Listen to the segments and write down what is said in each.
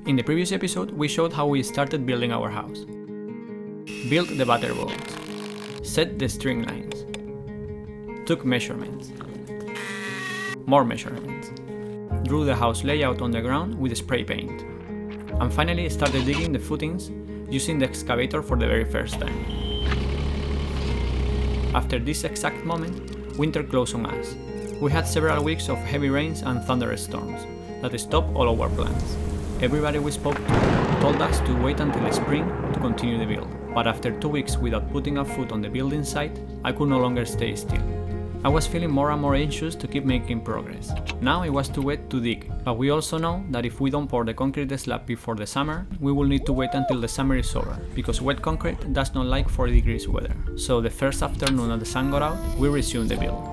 In the previous episode, we showed how we started building our house. Built the batter bolts, set the string lines, took measurements, more measurements, drew the house layout on the ground with spray paint, and finally started digging the footings using the excavator for the very first time. After this exact moment, winter closed on us. We had several weeks of heavy rains and thunderstorms that stopped all our plans. Everybody we spoke to told us to wait until spring to continue the build, but after 2 weeks without putting a foot on the building site, I could no longer stay still. I was feeling more and more anxious to keep making progress. Now it was too wet to dig, but we also know that if we don't pour the concrete slab before the summer, we will need to wait until the summer is over, because wet concrete does not like 40 degrees weather. So the first afternoon that the sun got out, we resumed the build.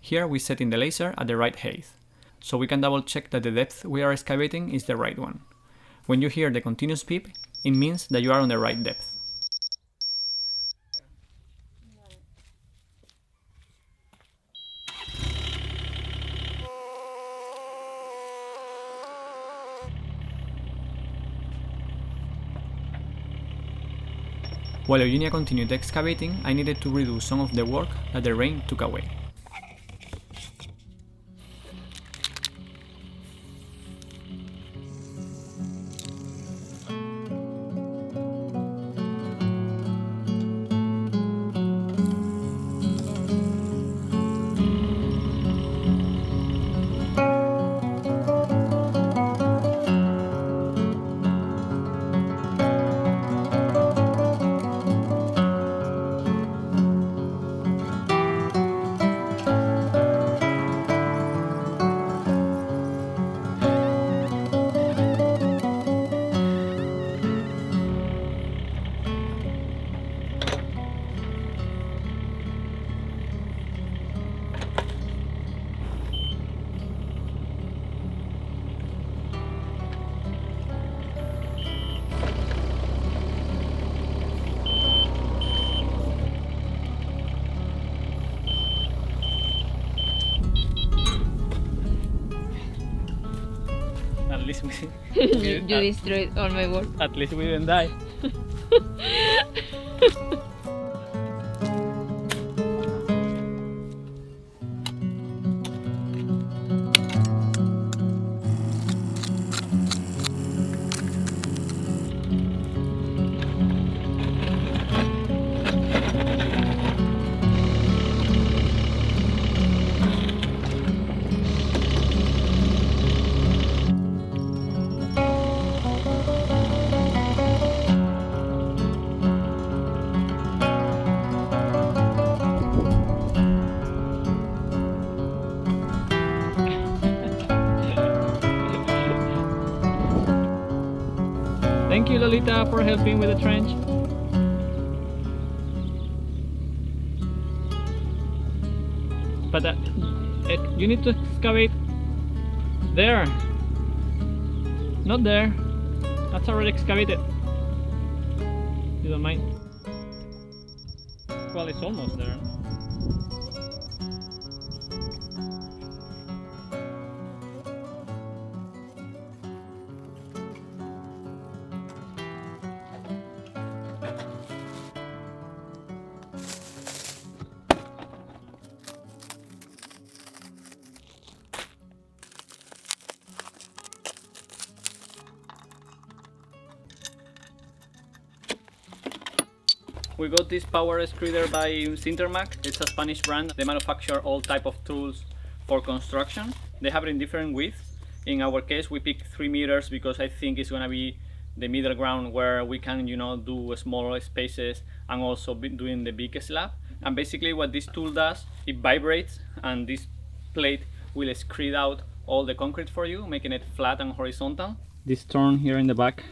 Here we set in the laser at the right height, so we can double check that the depth we are excavating is the right one. When you hear the continuous beep, it means that you are on the right depth. While Eugenia continued excavating, I needed to redo some of the work that the rain took away. At least You destroyed all my work. At least we didn't die. Thank you, Lolita, for helping with the trench. But you need to excavate there, not there. That's already excavated. You don't mind? Well, it's almost there. We got this power excavator by Sintermac. It's a Spanish brand. They manufacture all type of tools for construction. They have it in different widths. In our case, we picked 3 meters because I think it's gonna be the middle ground where we can, you know, do smaller spaces and also be doing the big slab. And basically what this tool does, it vibrates and this plate will screed out all the concrete for you, making it flat and horizontal. This turn here in the back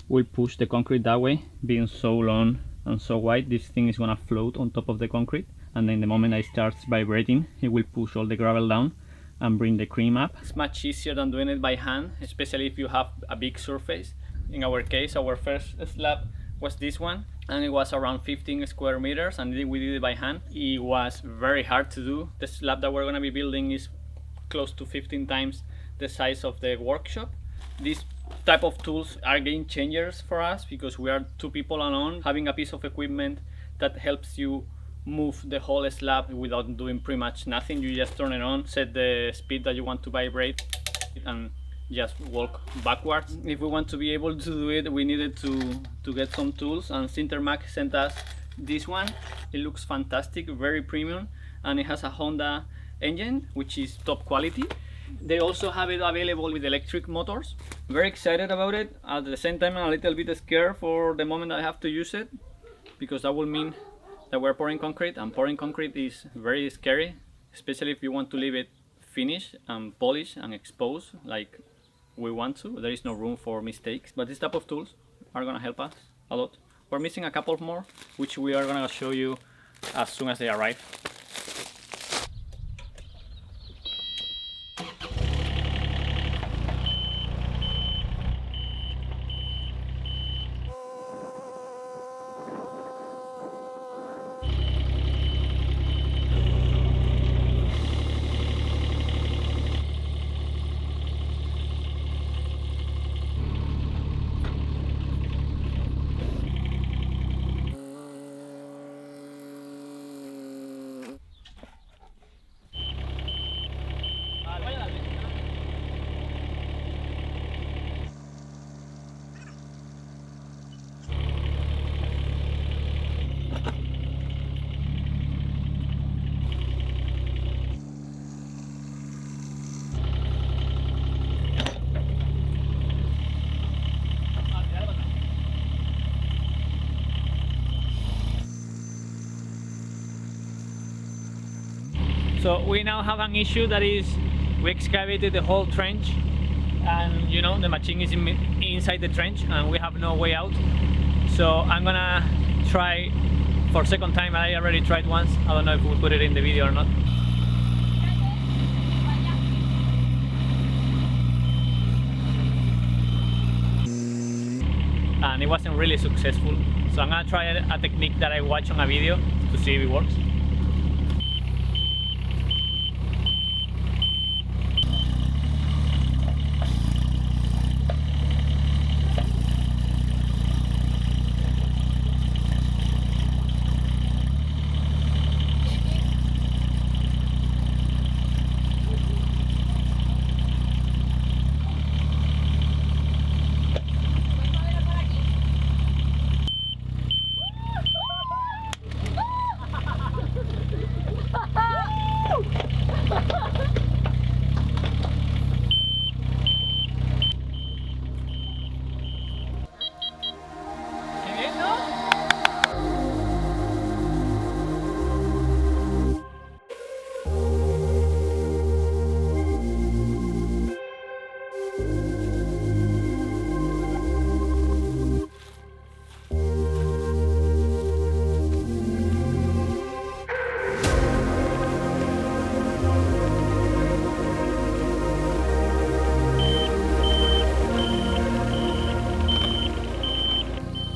will push the concrete that way, being so long and so wide. This thing is gonna float on top of the concrete, and then the moment it starts vibrating, it will push all the gravel down and bring the cream up. It's much easier than doing it by hand, especially if you have a big surface. In our case, our first slab was this one, and it was around 15 square meters, and we did it by hand. It was very hard to do. The slab that we're gonna be building is close to 15 times the size of the workshop. These type of tools are game changers for us because we are 2 people alone. Having a piece of equipment that helps you move the whole slab without doing pretty much nothing. You just turn it on, set the speed that you want to vibrate, and just walk backwards. If we want to be able to do it, we needed to get some tools, and Sintermac sent us this one. It looks fantastic, very premium, and it has a Honda engine, which is top quality. They also have it available with electric motors. Very excited about it. At the same time, I'm a little bit scared for the moment I have to use it, because that will mean that we're pouring concrete, and pouring concrete is very scary, especially if you want to leave it finished and polished and exposed like we want to. There is no room for mistakes, but this type of tools are gonna help us a lot. We're missing a couple more, which we are gonna show you as soon as they arrive. So we now have an issue, that is we excavated the whole trench, and you know the machine is inside the trench and we have no way out. So I'm gonna try for second time. I already tried once. I don't know if we'll put it in the video or not. And it wasn't really successful. So I'm gonna try a technique that I watched on a video to see if it works.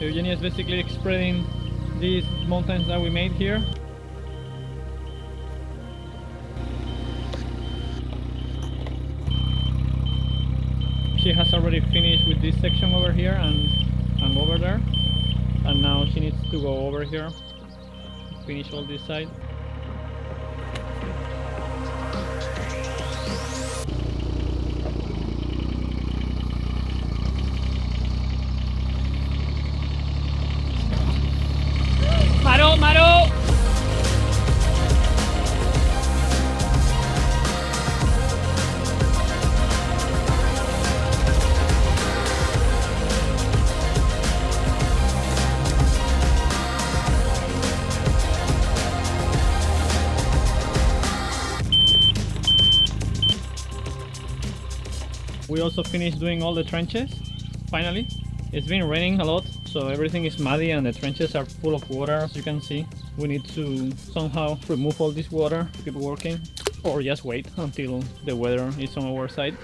Eugenia is basically spreading these mountains that we made here. She has already finished with this section over here and over there, and now she needs to go over here, finish all this side. Maro, Maro! We also finished doing all the trenches, finally. It's been raining a lot, so everything is muddy and the trenches are full of water, as you can see. We need to somehow remove all this water to keep working, or just wait until the weather is on our side.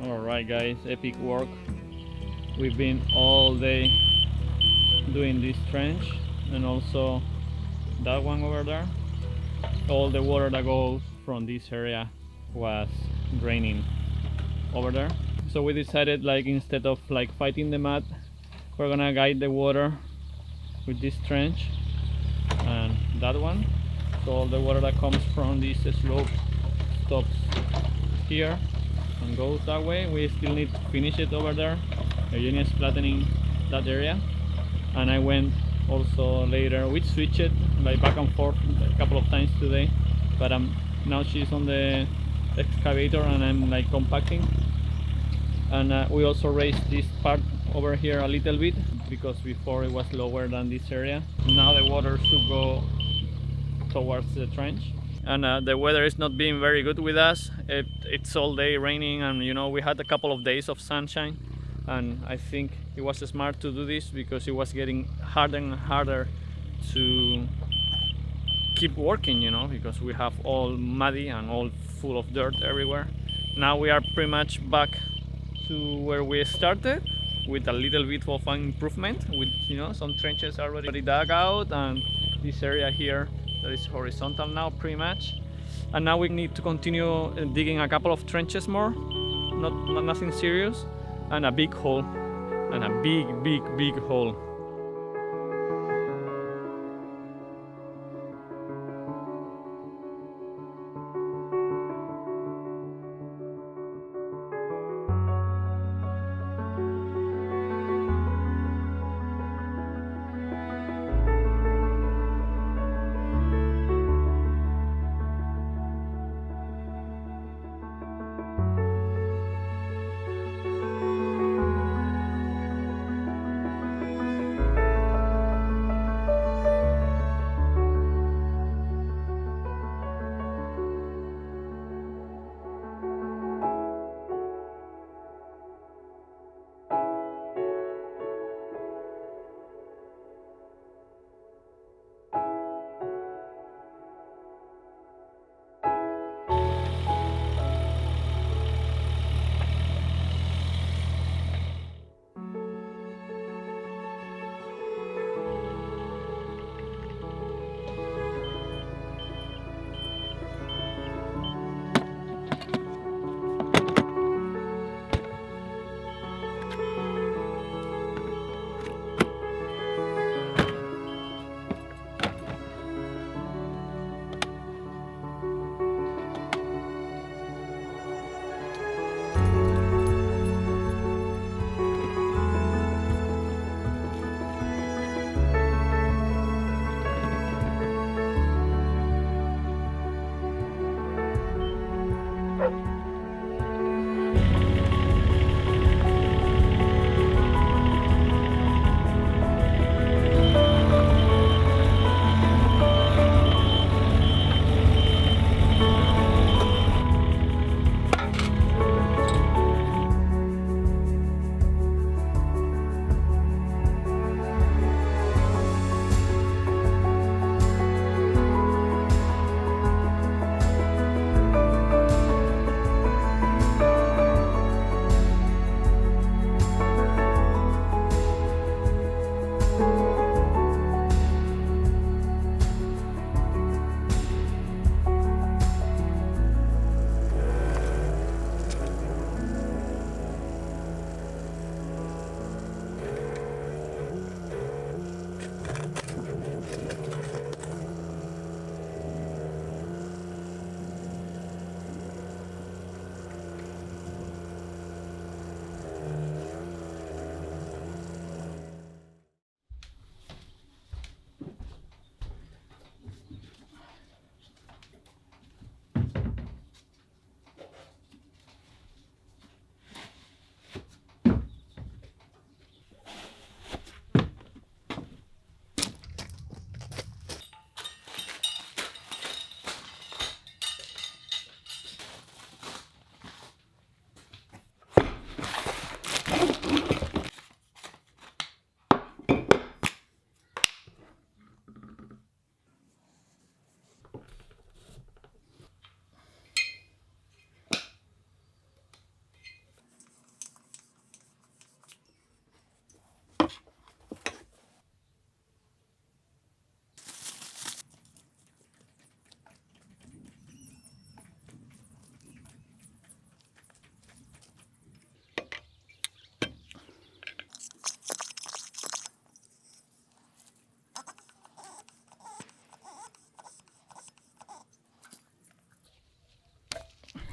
Alright guys, epic work. We've been all day doing this trench and also that one over there. All the water that goes from this area was draining over there. So we decided, like, instead of like fighting the mud, we're gonna guide the water with this trench and that one. So all the water that comes from this slope stops here and goes that way. We still need to finish it over there. Eugenia is flattening that area, and I went also later. We switched like back and forth a couple of times today, but now she's on the excavator and I'm like compacting. And we also raised this part over here a little bit because before it was lower than this area. Now the water should go towards the trench. And the weather is not being very good with us. It's all day raining, and you know, we had a couple of days of sunshine, and I think it was smart to do this because it was getting harder and harder to keep working, you know, because we have all muddy and all full of dirt everywhere. Now we are pretty much back to where we started, with a little bit of an improvement, with, you know, some trenches already dug out, and this area here that is horizontal now pretty much. And now we need to continue digging a couple of trenches more, nothing serious, and a big hole, and a big hole.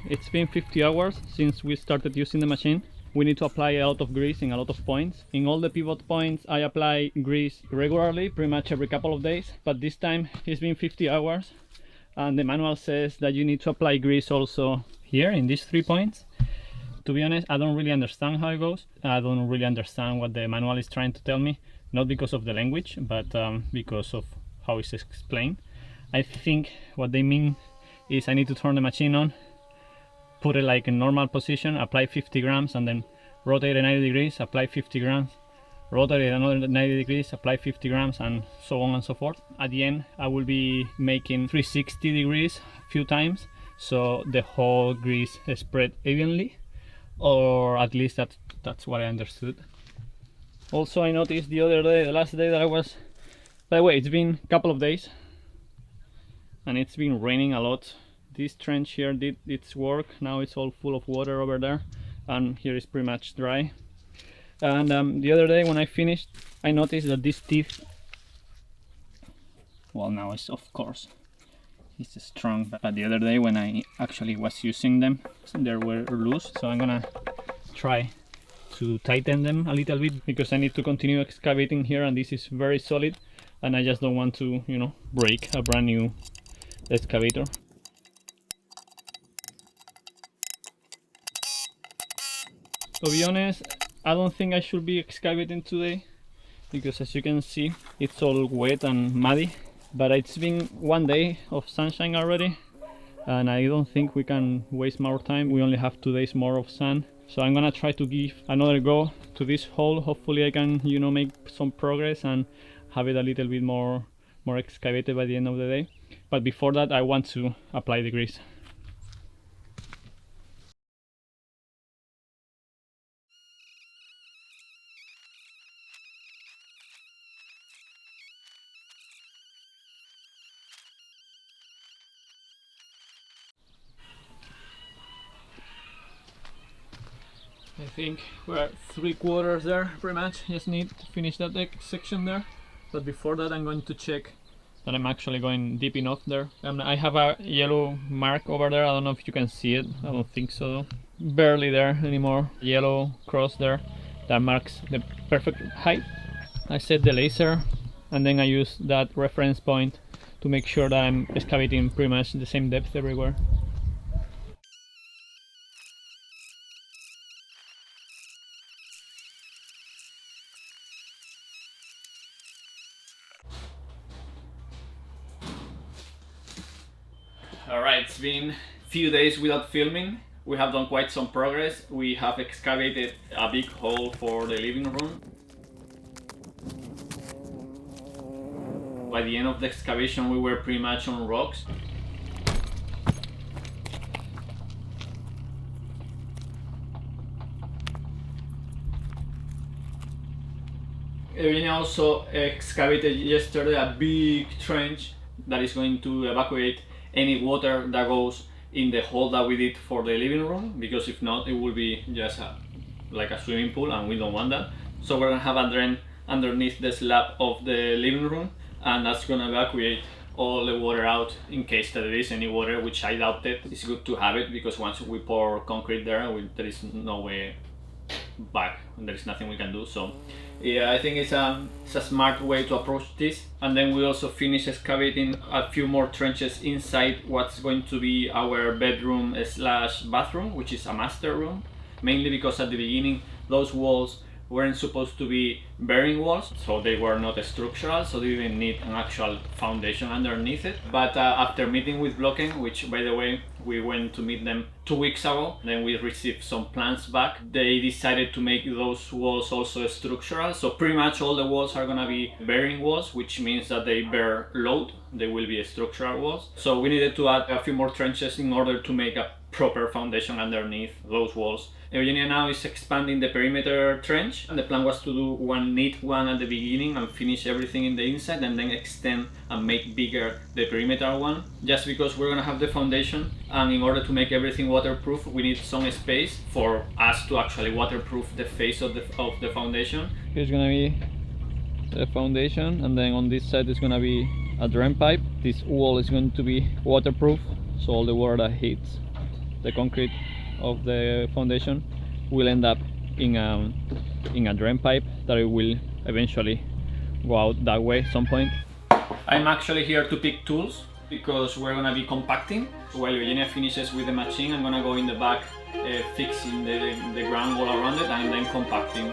It's been 50 hours since we started using the machine, we need to apply a lot of grease in a lot of points. In all the pivot points I apply grease regularly, pretty much every couple of days, but this time it's been 50 hours and the manual says that you need to apply grease also here in these 3 points. To be honest, I don't really understand how it goes. I don't really understand what the manual is trying to tell me, not because of the language, but because of how it's explained. I think what they mean is I need to turn the machine on, put it like in normal position, apply 50 grams, and then rotate it 90 degrees, apply 50 grams, rotate it another 90 degrees, apply 50 grams, and so on and so forth. At the end, I will be making 360 degrees a few times, so the whole grease is spread evenly, or at least that's what I understood. Also, I noticed the other day, the last day that I was, by the way, it's been a couple of days, and it's been raining a lot. This trench here did its work. Now it's all full of water over there, and here is pretty much dry. And the other day when I finished, I noticed that this teeth, well, now it's, of course, it's strong, but the other day when I actually was using them, they were loose, so I'm gonna try to tighten them a little bit, because I need to continue excavating here, and this is very solid, and I just don't want to, you know, break a brand new excavator. To be honest, I don't think I should be excavating today, because as you can see, it's all wet and muddy, but it's been 1 day of sunshine already, and I don't think we can waste more time. We only have 2 days more of sun, so I'm gonna try to give another go to this hole. Hopefully I can, you know, make some progress and have it a little bit more excavated by the end of the day. But before that, I want to apply the grease. I think we're 3/4 there, pretty much. Just need to finish that section there. But before that, I'm going to check that I'm actually going deep enough there. I have a yellow mark over there. I don't know if you can see it. I don't think so. Barely there anymore. Yellow cross there that marks the perfect height. I set the laser, and then I use that reference point to make sure that I'm excavating pretty much the same depth everywhere. Alright, it's been a few days without filming. We have done quite some progress. We have excavated a big hole for the living room. By the end of the excavation, we were pretty much on rocks. Eugenia also excavated yesterday a big trench that is going to evacuate any water that goes in the hole that we did for the living room, because if not, it will be just like a swimming pool, and we don't want that. So we're gonna have a drain underneath the slab of the living room, and that's gonna evacuate all the water out in case there is any water, which I doubt it. It's good to have it, because once we pour concrete there, there is no way back, and there is nothing we can do. So yeah, I think it's a smart way to approach this. And then we also finished excavating a few more trenches inside what's going to be our bedroom slash bathroom, which is a master room, mainly because at the beginning those walls weren't supposed to be bearing walls, so they were not structural, so they didn't need an actual foundation underneath it. But after meeting with Blocken, which by the way we went to meet them 2 weeks ago, then we received some plans back, they decided to make those walls also structural. So pretty much all the walls are gonna be bearing walls, which means that they bear load. They will be structural walls. So we needed to add a few more trenches in order to make a proper foundation underneath those walls. Eugenia now is expanding the perimeter trench, and the plan was to do one neat one at the beginning and finish everything in the inside, and then extend and make bigger the perimeter one, just because we're gonna have the foundation, and in order to make everything waterproof we need some space for us to actually waterproof the face of the foundation. Here's gonna be the foundation, and then on this side is gonna be a drain pipe. This wall is going to be waterproof, so all the water that hits the concrete of the foundation will end up in a drain pipe that it will eventually go out that way at some point. I'm actually here to pick tools because we're gonna be compacting. While Eugenia finishes with the machine, I'm gonna go in the back fixing the ground all around it and then compacting.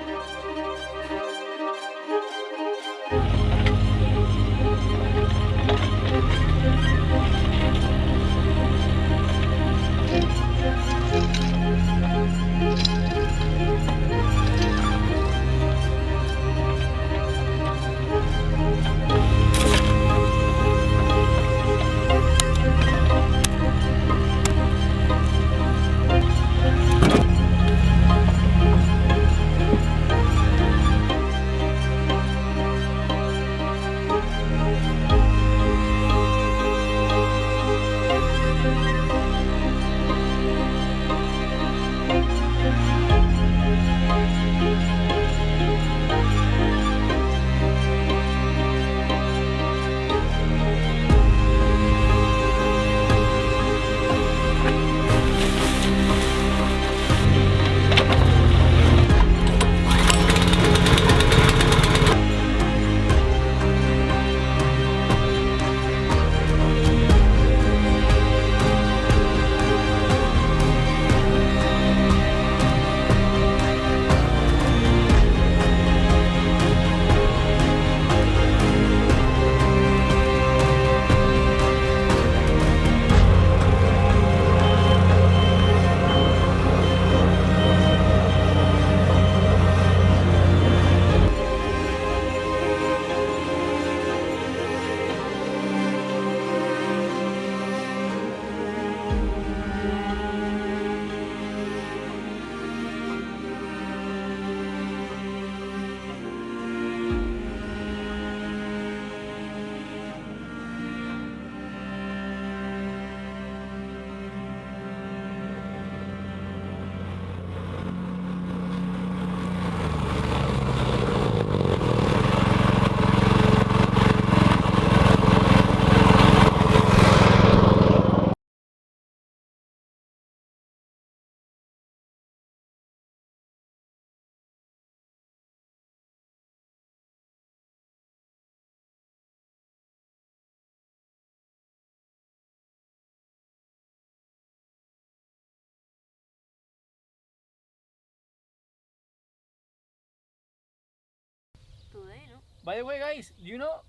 By the way, guys, you know,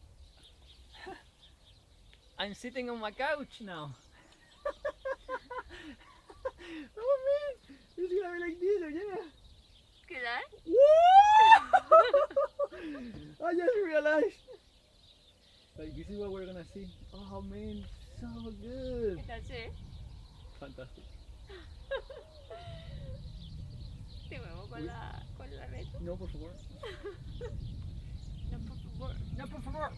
I'm sitting on my couch now. Oh man, it's gonna be like this, Eugenia. ¿Qué tal? Woo! I just realized. Like, this is what we're gonna see. Oh man, so good. ¿Qué tal se ve? Fantastic. Te muevo con la red. No, por favor. No, por favor. No, por favor.